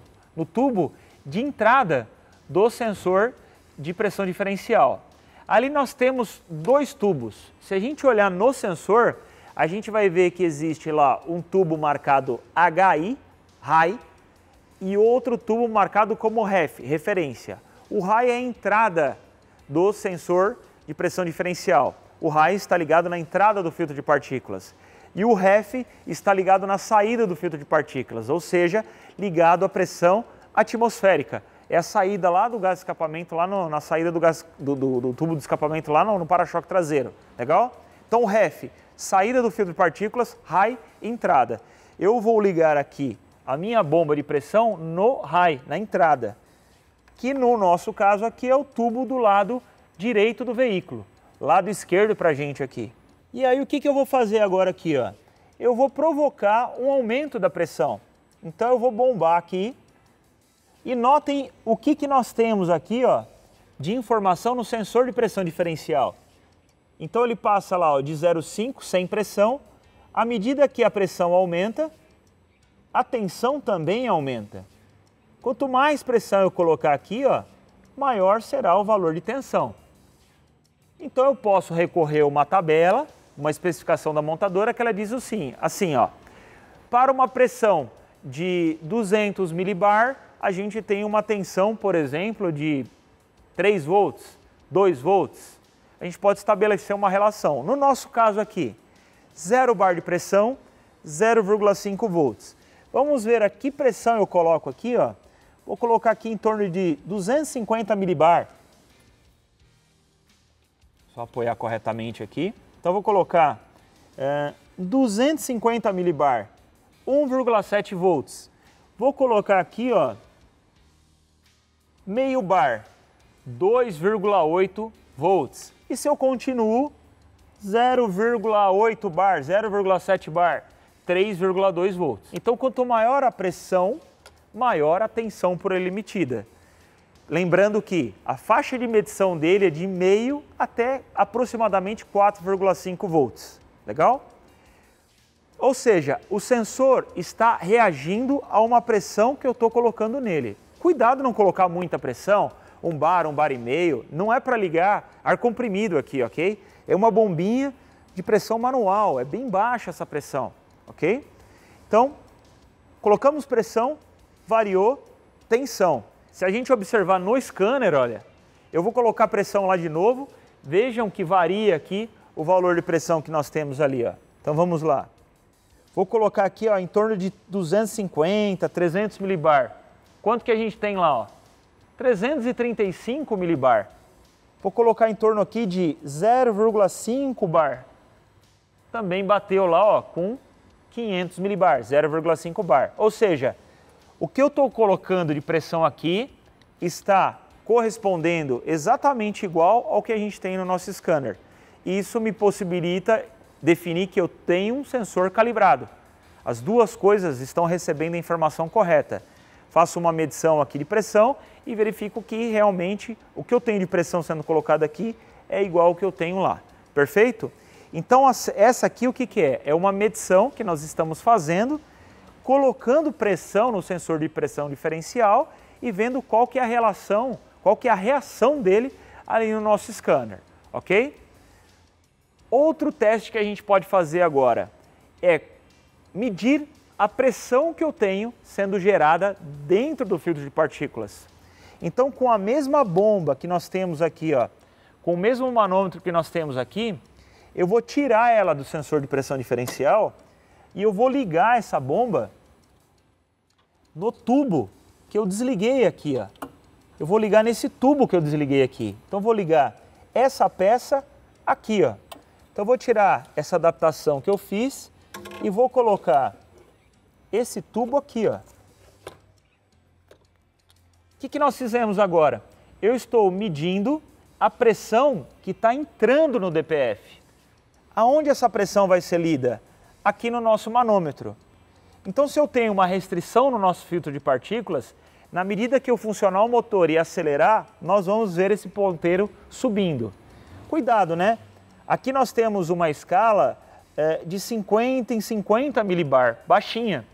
tubo de entrada do sensor de pressão diferencial. Ali nós temos dois tubos. Se a gente olhar no sensor, a gente vai ver que existe lá um tubo marcado HI, High, e outro tubo marcado como Ref, referência. O High é a entrada do sensor de pressão diferencial. O High está ligado na entrada do filtro de partículas. E o Ref está ligado na saída do filtro de partículas, ou seja, ligado à pressão atmosférica. É a saída lá do gás de escapamento, lá na saída do tubo de escapamento, lá no para-choque traseiro. Legal? Então o Ref, saída do filtro de partículas, High, entrada. Eu vou ligar aqui a minha bomba de pressão no High, na entrada, que no nosso caso aqui é o tubo do lado direito do veículo, lado esquerdo para a gente aqui. E aí o que eu vou fazer agora aqui, ó? Eu vou provocar um aumento da pressão. Então eu vou bombar aqui e notem o que nós temos aqui, ó, de informação no sensor de pressão diferencial. Então ele passa lá, ó, de 0,5 sem pressão. À medida que a pressão aumenta, a tensão também aumenta. Quanto mais pressão eu colocar aqui, ó, maior será o valor de tensão. Então eu posso recorrer a uma tabela, uma especificação da montadora que ela diz assim, ó, para uma pressão de 200 milibar, a gente tem uma tensão, por exemplo, de 3 volts, 2 volts. A gente pode estabelecer uma relação. No nosso caso aqui, 0 bar de pressão, 0,5 volts. Vamos ver a que pressão eu coloco aqui, ó. Vou colocar aqui em torno de 250 milibar. Só apoiar corretamente aqui. Então vou colocar 250 milibar, 1,7 volts. Vou colocar aqui, ó, meio bar, 2,8 volts. E se eu continuo, 0,8 bar, 0,7 bar, 3,2 volts. Então, quanto maior a pressão, maior a tensão por ele emitida. Lembrando que a faixa de medição dele é de meio até aproximadamente 4,5 volts. Legal? Ou seja, o sensor está reagindo a uma pressão que eu estou colocando nele. Cuidado não colocar muita pressão, 1 bar e meio, não é para ligar ar comprimido aqui, ok? É uma bombinha de pressão manual, é bem baixa essa pressão, ok? Então, colocamos pressão, variou, tensão. Se a gente observar no scanner, olha, eu vou colocar pressão lá de novo, vejam que varia aqui o valor de pressão que nós temos ali, ó. Então vamos lá. Vou colocar aqui, ó, em torno de 250, 300 milibar. Quanto que a gente tem lá, ó? 335 milibar. Vou colocar em torno aqui de 0,5 bar. Também bateu lá, ó, com 500 milibar, 0,5 bar. Ou seja, o que eu estou colocando de pressão aqui está correspondendo exatamente igual ao que a gente tem no nosso scanner. Isso me possibilita definir que eu tenho um sensor calibrado. As duas coisas estão recebendo a informação correta. Faço uma medição aqui de pressão e verifico que realmente o que eu tenho de pressão sendo colocado aqui é igual ao que eu tenho lá. Perfeito? Então essa aqui o que é? É uma medição que nós estamos fazendo, colocando pressão no sensor de pressão diferencial e vendo qual que é a relação, qual que é a reação dele ali no nosso scanner, ok? Outro teste que a gente pode fazer agora é medir a pressão que eu tenho sendo gerada dentro do filtro de partículas. Então, com a mesma bomba que nós temos aqui, ó, com o mesmo manômetro que nós temos aqui, eu vou tirar ela do sensor de pressão diferencial e eu vou ligar essa bomba no tubo que eu desliguei aqui, ó. Eu vou ligar nesse tubo que eu desliguei aqui. Então, vou ligar essa peça aqui, ó. Então, eu vou tirar essa adaptação que eu fiz e vou colocar esse tubo aqui, ó. O que nós fizemos agora? Eu estou medindo a pressão que está entrando no DPF. Aonde essa pressão vai ser lida? Aqui no nosso manômetro. Então, se eu tenho uma restrição no nosso filtro de partículas, na medida que eu funcionar o motor e acelerar, nós vamos ver esse ponteiro subindo. Cuidado, né? Aqui nós temos uma escala de 50 em 50 milibar, baixinha.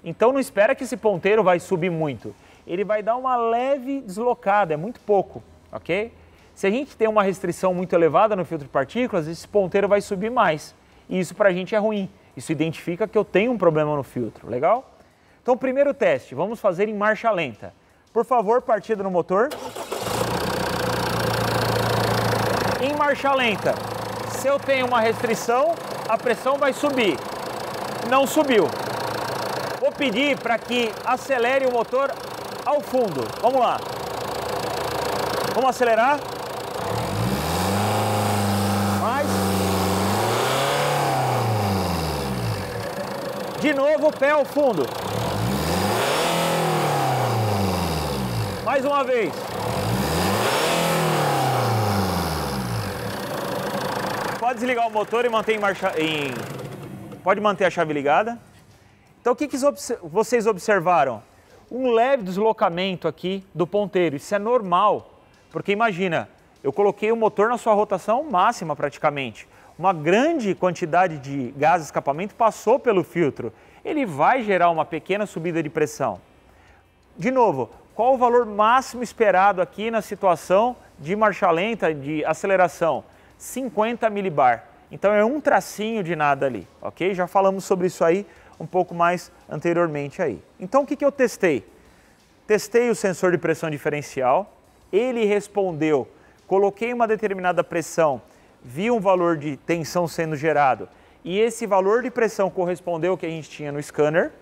Então não espera que esse ponteiro vai subir muito. Ele vai dar uma leve deslocada, é muito pouco, ok? Se a gente tem uma restrição muito elevada no filtro de partículas, esse ponteiro vai subir mais. E isso para a gente é ruim. Isso identifica que eu tenho um problema no filtro, legal? Então, primeiro teste, vamos fazer em marcha lenta. Por favor, partida no motor. Em marcha lenta, se eu tenho uma restrição, a pressão vai subir. Não subiu. Vou pedir para que acelere o motor ao fundo. Vamos lá. Vamos acelerar. Mais. De novo, pé ao fundo. Mais uma vez. Pode desligar o motor e manter pode manter a chave ligada. Então, o que vocês observaram? Um leve deslocamento aqui do ponteiro. Isso é normal, porque imagina, eu coloquei o motor na sua rotação máxima praticamente. Uma grande quantidade de gás de escapamento passou pelo filtro. Ele vai gerar uma pequena subida de pressão. De novo, qual o valor máximo esperado aqui na situação de marcha lenta, de aceleração? 50 milibar. Então é um tracinho de nada ali, ok? Já falamos sobre isso aí um pouco mais anteriormente aí. Então o que eu testei? Testei o sensor de pressão diferencial, ele respondeu, coloquei uma determinada pressão, vi um valor de tensão sendo gerado e esse valor de pressão correspondeu ao que a gente tinha no scanner.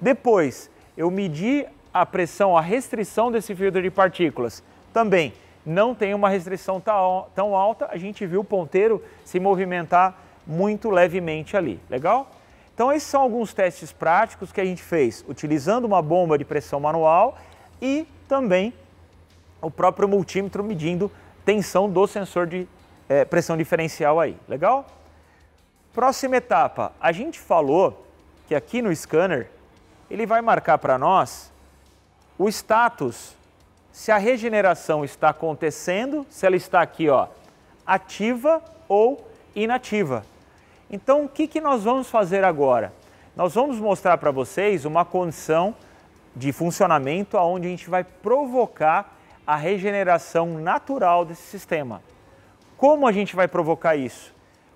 Depois eu medi a pressão, a restrição desse filtro de partículas, também não tem uma restrição tão alta, a gente viu o ponteiro se movimentar muito levemente ali, legal? Então esses são alguns testes práticos que a gente fez, utilizando uma bomba de pressão manual e também o próprio multímetro medindo tensão do sensor de pressão diferencial aí, legal? Próxima etapa, a gente falou que aqui no scanner ele vai marcar para nós o status, se a regeneração está acontecendo, se ela está aqui, ó, ativa ou inativa. Então, o que nós vamos fazer agora? Nós vamos mostrar para vocês uma condição de funcionamento onde a gente vai provocar a regeneração natural desse sistema. Como a gente vai provocar isso?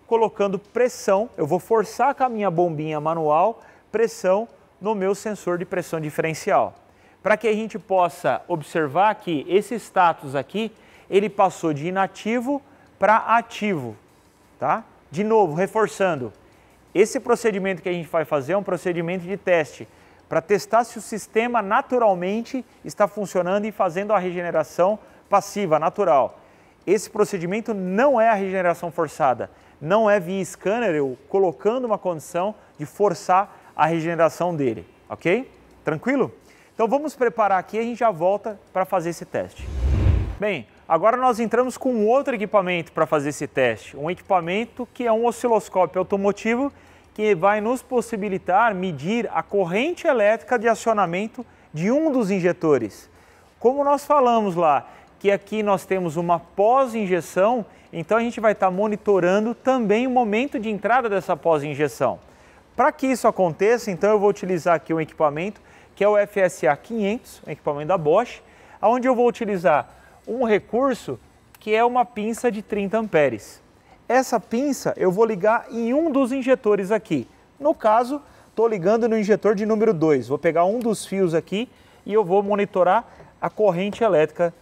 Colocando pressão, eu vou forçar com a minha bombinha manual, pressão no meu sensor de pressão diferencial. Para que a gente possa observar que esse status aqui, ele passou de inativo para ativo, tá? De novo, reforçando, esse procedimento que a gente vai fazer é um procedimento de teste para testar se o sistema naturalmente está funcionando e fazendo a regeneração passiva, natural. Esse procedimento não é a regeneração forçada, não é via scanner eu colocando uma condição de forçar a regeneração dele, ok? Tranquilo? Então vamos preparar aqui e a gente já volta para fazer esse teste. Bem, agora nós entramos com um outro equipamento para fazer esse teste, um equipamento que é um osciloscópio automotivo que vai nos possibilitar medir a corrente elétrica de acionamento de um dos injetores. Como nós falamos lá, que aqui nós temos uma pós-injeção, então a gente vai estar monitorando também o momento de entrada dessa pós-injeção. Para que isso aconteça, então eu vou utilizar aqui um equipamento que é o FSA 500, um equipamento da Bosch, onde eu vou utilizar um recurso que é uma pinça de 30 amperes. Essa pinça eu vou ligar em um dos injetores aqui. No caso, estou ligando no injetor de número 2. Vou pegar um dos fios aqui e eu vou monitorar a corrente elétrica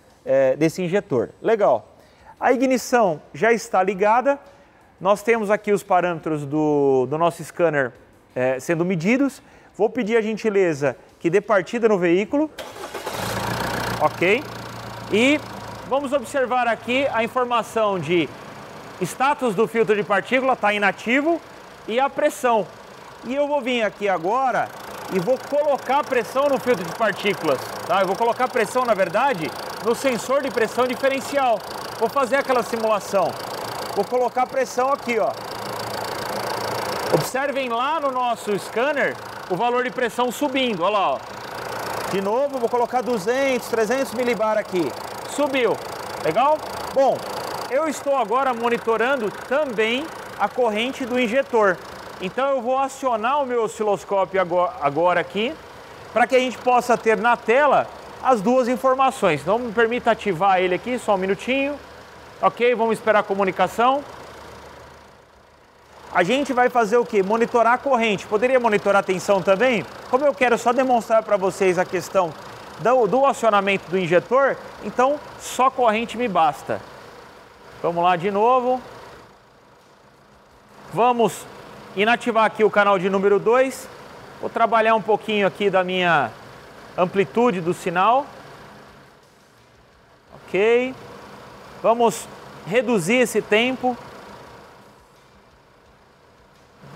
desse injetor. Legal. A ignição já está ligada. Nós temos aqui os parâmetros do nosso scanner sendo medidos. Vou pedir a gentileza que dê partida no veículo. Ok. E vamos observar aqui a informação de status do filtro de partícula, está inativo, e a pressão. E eu vou vir aqui agora e vou colocar pressão no filtro de partículas. Tá? Eu vou colocar pressão, na verdade, no sensor de pressão diferencial. Vou fazer aquela simulação. Vou colocar pressão aqui, ó. Observem lá no nosso scanner o valor de pressão subindo, olha lá, ó. De novo, vou colocar 200, 300 milibar aqui. Subiu. Legal? Bom, eu estou agora monitorando também a corrente do injetor. Então eu vou acionar o meu osciloscópio agora aqui, para que a gente possa ter na tela as duas informações. Então me permita ativar ele aqui, só um minutinho. Ok, vamos esperar a comunicação. A gente vai fazer o quê? Monitorar a corrente. Poderia monitorar a tensão também? Como eu quero só demonstrar para vocês a questão do acionamento do injetor, então só corrente me basta. Vamos lá de novo. Vamos inativar aqui o canal de número 2. Vou trabalhar um pouquinho aqui da minha amplitude do sinal. Ok. Vamos reduzir esse tempo.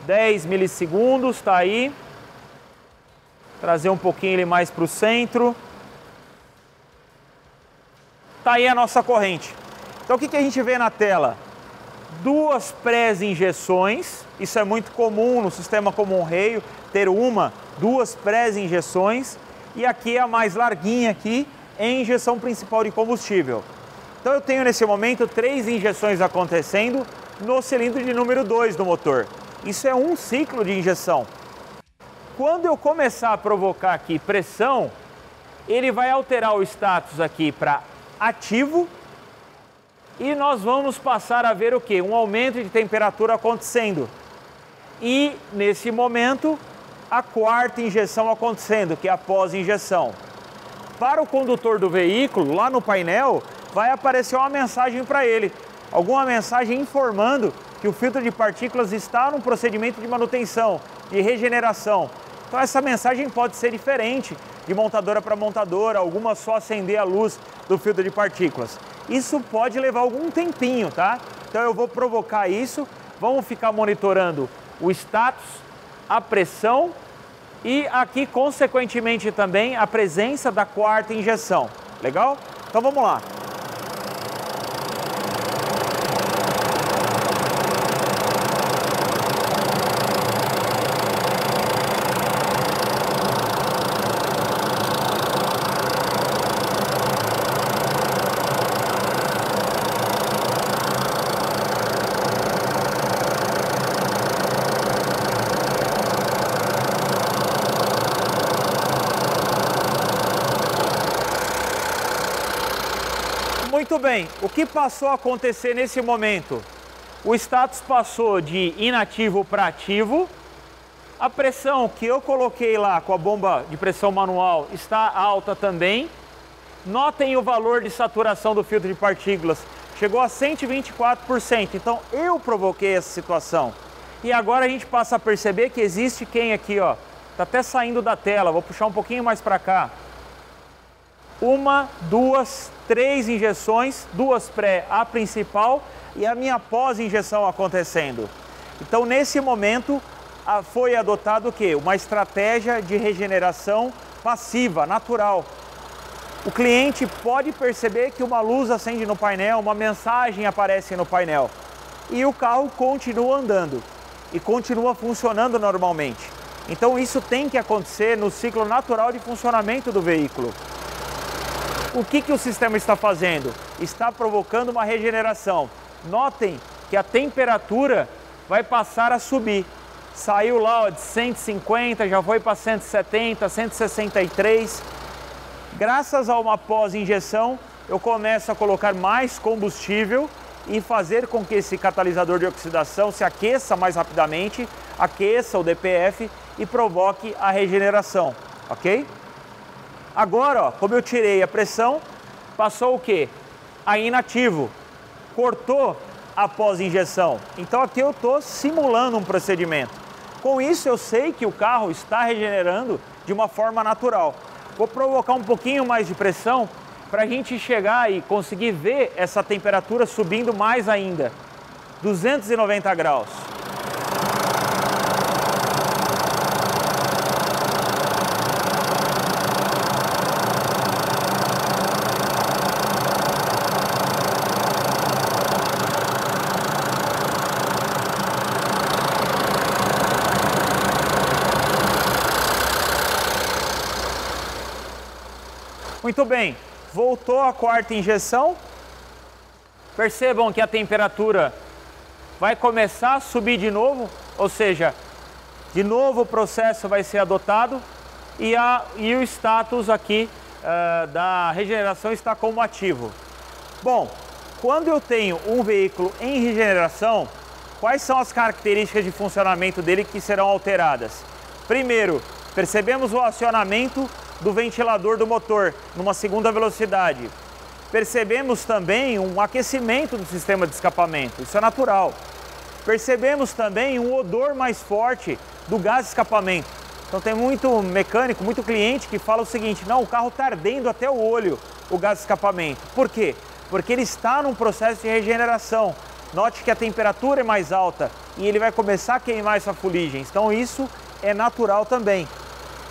10 milissegundos, está aí. Trazer um pouquinho ele mais para o centro. Está aí a nossa corrente. Então o que a gente vê na tela? Duas pré-injeções, isso é muito comum no sistema comum-rail, ter duas pré-injeções, e aqui a mais larguinha aqui é a injeção principal de combustível. Então eu tenho nesse momento 3 injeções acontecendo no cilindro de número 2 do motor. Isso é um ciclo de injeção. Quando eu começar a provocar aqui pressão, ele vai alterar o status aqui para ativo, e nós vamos passar a ver o quê? Um aumento de temperatura acontecendo. E, nesse momento, a quarta injeção acontecendo, que é a pós-injeção. Para o condutor do veículo, lá no painel, vai aparecer uma mensagem para ele. Alguma mensagem informando que o filtro de partículas está num procedimento de manutenção, de regeneração. Então essa mensagem pode ser diferente de montadora para montadora, alguma só acender a luz do filtro de partículas. Isso pode levar algum tempinho, tá? Então eu vou provocar isso, vamos ficar monitorando o status, a pressão e aqui, consequentemente, também a presença da quarta injeção. Legal? Então vamos lá. Muito bem, o que passou a acontecer nesse momento? O status passou de inativo para ativo A pressão que eu coloquei lá com a bomba de pressão manual está alta também. Notem o valor de saturação do filtro de partículas. Chegou a 124%. Então eu provoquei essa situação. E agora a gente passa a perceber que existe quem aqui, ó. Tá até saindo da tela. Vou puxar um pouquinho mais para cá. 1, 2, 3 injeções, 2 pré, a principal e a minha pós-injeção acontecendo. Então nesse momento foi adotado o quê? Uma estratégia de regeneração passiva, natural. O cliente pode perceber que uma luz acende no painel, uma mensagem aparece no painel e o carro continua andando e continua funcionando normalmente. Então isso tem que acontecer no ciclo natural de funcionamento do veículo. O que o sistema está fazendo? Está provocando uma regeneração. Notem que a temperatura vai passar a subir. Saiu lá, ó, de 150, já foi para 170, 163. Graças a uma pós-injeção, eu começo a colocar mais combustível e fazer com que esse catalisador de oxidação se aqueça mais rapidamente, aqueça o DPF e provoque a regeneração, ok? Agora, ó, como eu tirei a pressão, passou o quê? A inativo, cortou a pós-injeção. Então aqui eu estou simulando um procedimento. Com isso eu sei que o carro está regenerando de uma forma natural. Vou provocar um pouquinho mais de pressão para a gente chegar e conseguir ver essa temperatura subindo mais ainda. 290 graus. Muito bem, voltou a quarta injeção. Percebam que a temperatura vai começar a subir de novo, ou seja, de novo o processo vai ser adotado e o status aqui da regeneração está como ativo. Bom, quando eu tenho um veículo em regeneração, quais são as características de funcionamento dele que serão alteradas? Primeiro, percebemos o acionamento do ventilador do motor numa segunda velocidade. Percebemos também um aquecimento do sistema de escapamento, isso é natural. Percebemos também um odor mais forte do gás de escapamento. Então tem muito mecânico, muito cliente que fala o seguinte: não, o carro está ardendo até o olho, o gás de escapamento. Por quê? Porque ele está num processo de regeneração. Note que a temperatura é mais alta e ele vai começar a queimar essa fuligem. Então isso é natural também.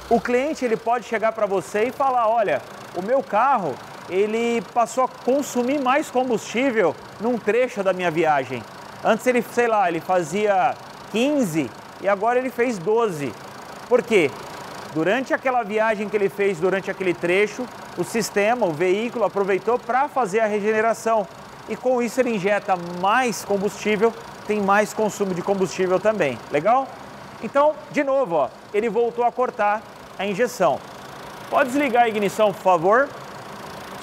O cliente ele pode chegar para você e falar: olha, o meu carro ele passou a consumir mais combustível num trecho da minha viagem. Antes ele, sei lá, ele fazia 15 e agora ele fez 12. Por quê? Durante aquela viagem que ele fez, durante aquele trecho, o sistema, o veículo aproveitou para fazer a regeneração. E com isso ele injeta mais combustível, tem mais consumo de combustível também. Legal? Então, de novo, ó, ele voltou a cortar a injeção. Pode desligar a ignição, por favor.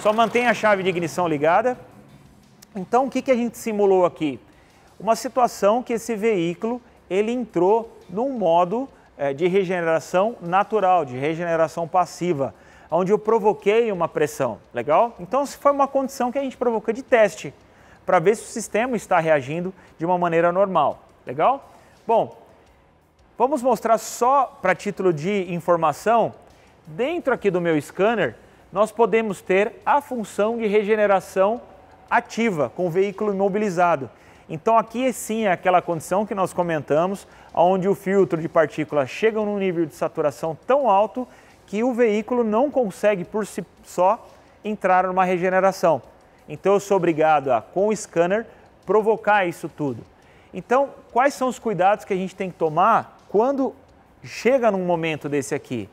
Só mantenha a chave de ignição ligada. Então, o que a gente simulou aqui? Uma situação que esse veículo ele entrou num modo de regeneração natural, de regeneração passiva, onde eu provoquei uma pressão. Legal? Então, isso foi uma condição que a gente provocou de teste, para ver se o sistema está reagindo de uma maneira normal. Legal? Bom, vamos mostrar só para título de informação, dentro aqui do meu scanner, nós podemos ter a função de regeneração ativa com o veículo imobilizado. Então aqui sim é aquela condição que nós comentamos, onde o filtro de partículas chega num nível de saturação tão alto que o veículo não consegue por si só entrar numa regeneração. Então eu sou obrigado a, com o scanner, provocar isso tudo. Então, quais são os cuidados que a gente tem que tomar quando chega num momento desse aqui?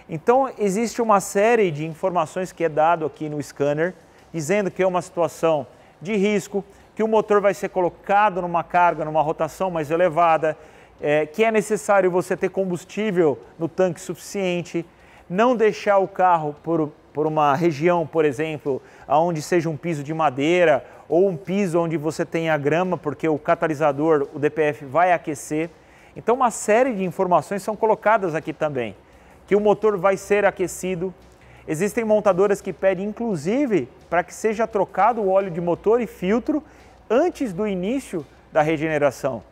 Então, existe uma série de informações que é dado aqui no scanner, dizendo que é uma situação de risco, que o motor vai ser colocado numa carga, numa rotação mais elevada, que é necessário você ter combustível no tanque suficiente, não deixar o carro por uma região, por exemplo, onde seja um piso de madeira ou um piso onde você tenha grama, porque o catalisador, o DPF, vai aquecer. Então uma série de informações são colocadas aqui também, que o motor vai ser aquecido. Existem montadoras que pedem inclusive para que seja trocado o óleo de motor e filtro antes do início da regeneração.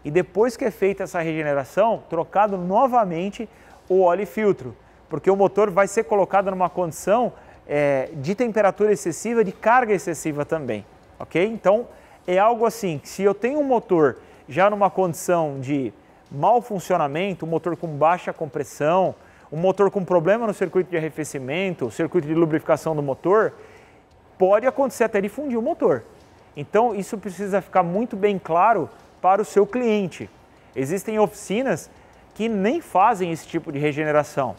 E depois que é feita essa regeneração, trocado novamente o óleo e filtro, porque o motor vai ser colocado numa condição de temperatura excessiva, de carga excessiva também, ok? Então é algo assim, que se eu tenho um motor já numa condição de mau funcionamento, um motor com baixa compressão, um motor com problema no circuito de arrefecimento, circuito de lubrificação do motor, pode acontecer até de fundir o motor. Então isso precisa ficar muito bem claro para o seu cliente. Existem oficinas que nem fazem esse tipo de regeneração.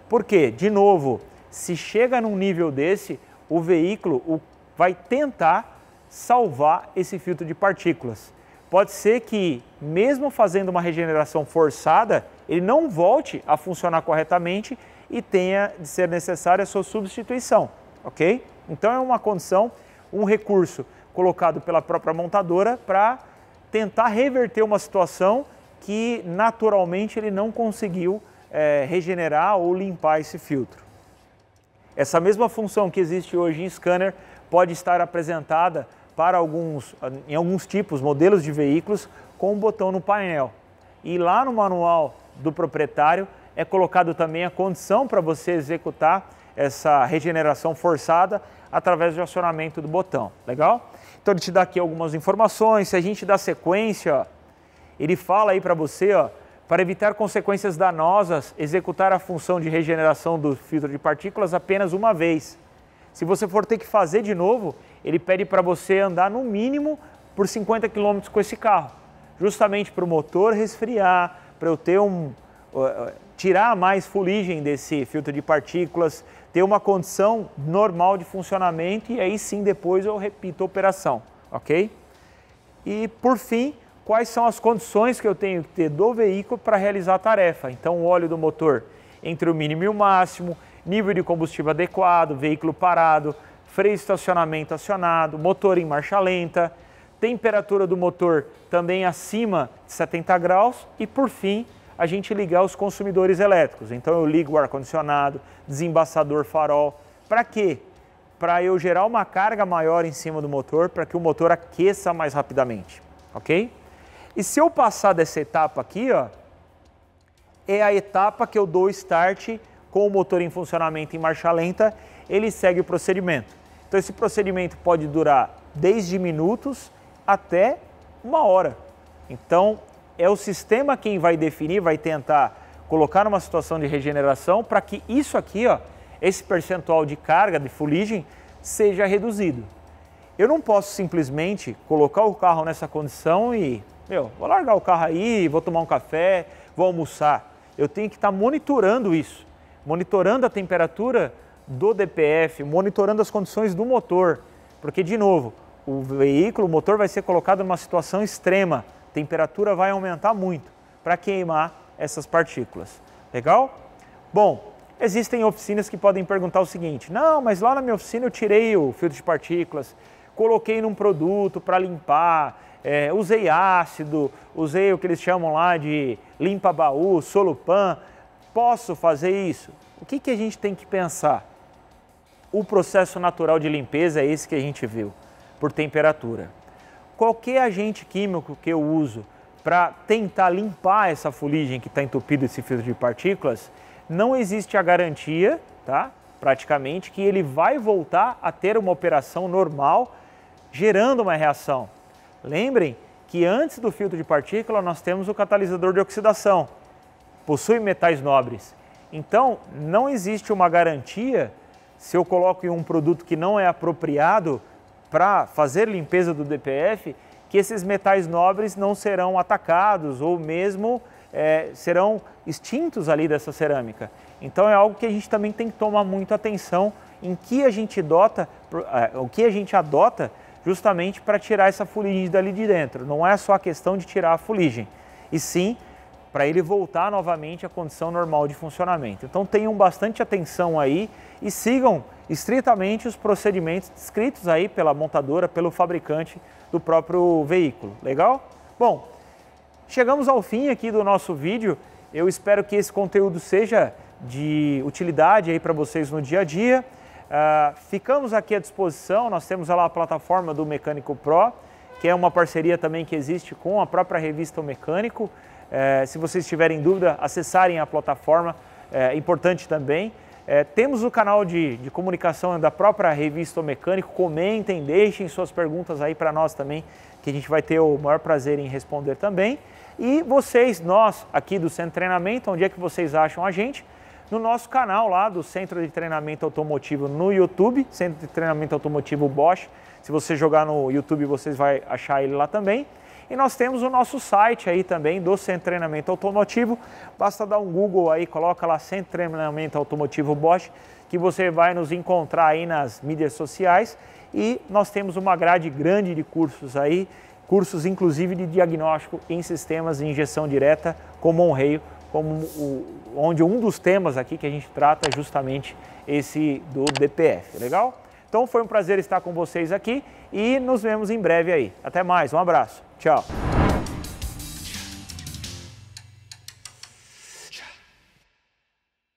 Por quê? De novo, se chega num nível desse, o veículo vai tentar salvar esse filtro de partículas. Pode ser que, mesmo fazendo uma regeneração forçada, ele não volte a funcionar corretamente e tenha de ser necessária a sua substituição, ok? Então é uma condição, um recurso colocado pela própria montadora para tentar reverter uma situação que naturalmente ele não conseguiu regenerar ou limpar esse filtro. Essa mesma função que existe hoje em scanner pode estar apresentada para em alguns tipos, modelos de veículos, com um botão no painel. E lá no manual do proprietário é colocado também a condição para você executar essa regeneração forçada através do acionamento do botão. Legal? Então ele te dá aqui algumas informações. Se a gente dá sequência, ó, ele fala aí para você, ó, para evitar consequências danosas, executar a função de regeneração do filtro de partículas apenas uma vez. Se você for ter que fazer de novo, ele pede para você andar no mínimo por 50 km com esse carro, justamente para o motor resfriar, para eu ter tirar mais fuligem desse filtro de partículas, ter uma condição normal de funcionamento e aí sim depois eu repito a operação, ok? E por fim, quais são as condições que eu tenho que ter do veículo para realizar a tarefa? Então o óleo do motor entre o mínimo e o máximo, nível de combustível adequado, veículo parado, freio de estacionamento acionado, motor em marcha lenta, temperatura do motor também acima de 70 graus e, por fim, a gente ligar os consumidores elétricos. Então eu ligo o ar-condicionado, desembaçador, farol. Para quê? Para eu gerar uma carga maior em cima do motor, para que o motor aqueça mais rapidamente, ok? E se eu passar dessa etapa aqui, ó, é a etapa que eu dou start com o motor em funcionamento em marcha lenta, ele segue o procedimento. Então esse procedimento pode durar desde minutos até 1 hora. Então é o sistema quem vai definir, vai tentar colocar numa situação de regeneração para que isso aqui, ó, esse percentual de carga, de fuligem, seja reduzido. Eu não posso simplesmente colocar o carro nessa condição e, vou largar o carro aí, vou tomar um café, vou almoçar. Eu tenho que estar monitorando isso, monitorando a temperatura do DPF, monitorando as condições do motor, porque, de novo, o veículo, o motor vai ser colocado numa situação extrema, a temperatura vai aumentar muito para queimar essas partículas. Legal? Bom, existem oficinas que podem perguntar o seguinte: não, mas lá na minha oficina eu tirei o filtro de partículas, coloquei num produto para limpar, usei ácido, usei o que eles chamam lá de limpa-baú, solupan, posso fazer isso? O que a gente tem que pensar? O processo natural de limpeza é esse que a gente viu, por temperatura. Qualquer agente químico que eu uso para tentar limpar essa fuligem que está entupida, esse filtro de partículas, não existe a garantia, tá? Praticamente, que ele vai voltar a ter uma operação normal, gerando uma reação. Lembrem que antes do filtro de partícula nós temos o catalisador de oxidação, possui metais nobres. Então, não existe uma garantia, se eu coloco em um produto que não é apropriado para fazer limpeza do DPF, que esses metais nobres não serão atacados ou mesmo serão extintos ali dessa cerâmica. Então é algo que a gente também tem que tomar muito atenção em que a gente adota justamente para tirar essa fuligem dali de dentro. Não é só a questão de tirar a fuligem, e sim para ele voltar novamente à condição normal de funcionamento. Então tenham bastante atenção aí e sigam estritamente os procedimentos descritos aí pela montadora, pelo fabricante do próprio veículo. Legal? Bom, chegamos ao fim aqui do nosso vídeo. Eu espero que esse conteúdo seja de utilidade aí para vocês no dia a dia. Ficamos aqui à disposição, nós temos lá a plataforma do Mecânico Pro, que é uma parceria também que existe com a própria revista O Mecânico. Se vocês tiverem dúvida, acessarem a plataforma, é importante também. Temos o canal de comunicação da própria revista O Mecânico, comentem, deixem suas perguntas aí para nós também, que a gente vai ter o maior prazer em responder também. E vocês, nós aqui do Centro de Treinamento, onde é que vocês acham a gente? No nosso canal lá do Centro de Treinamento Automotivo no YouTube, Centro de Treinamento Automotivo Bosch. Se você jogar no YouTube, vocês vão achar ele lá também. E nós temos o nosso site aí também do Centro de Treinamento Automotivo. Basta dar um Google aí, coloca lá Centro de Treinamento Automotivo Bosch, que você vai nos encontrar aí nas mídias sociais. E nós temos uma grade grande de cursos aí, cursos inclusive de diagnóstico em sistemas de injeção direta, como on-rail, onde um dos temas aqui que a gente trata é justamente esse do DPF, legal? Então foi um prazer estar com vocês aqui e nos vemos em breve aí. Até mais, um abraço, tchau!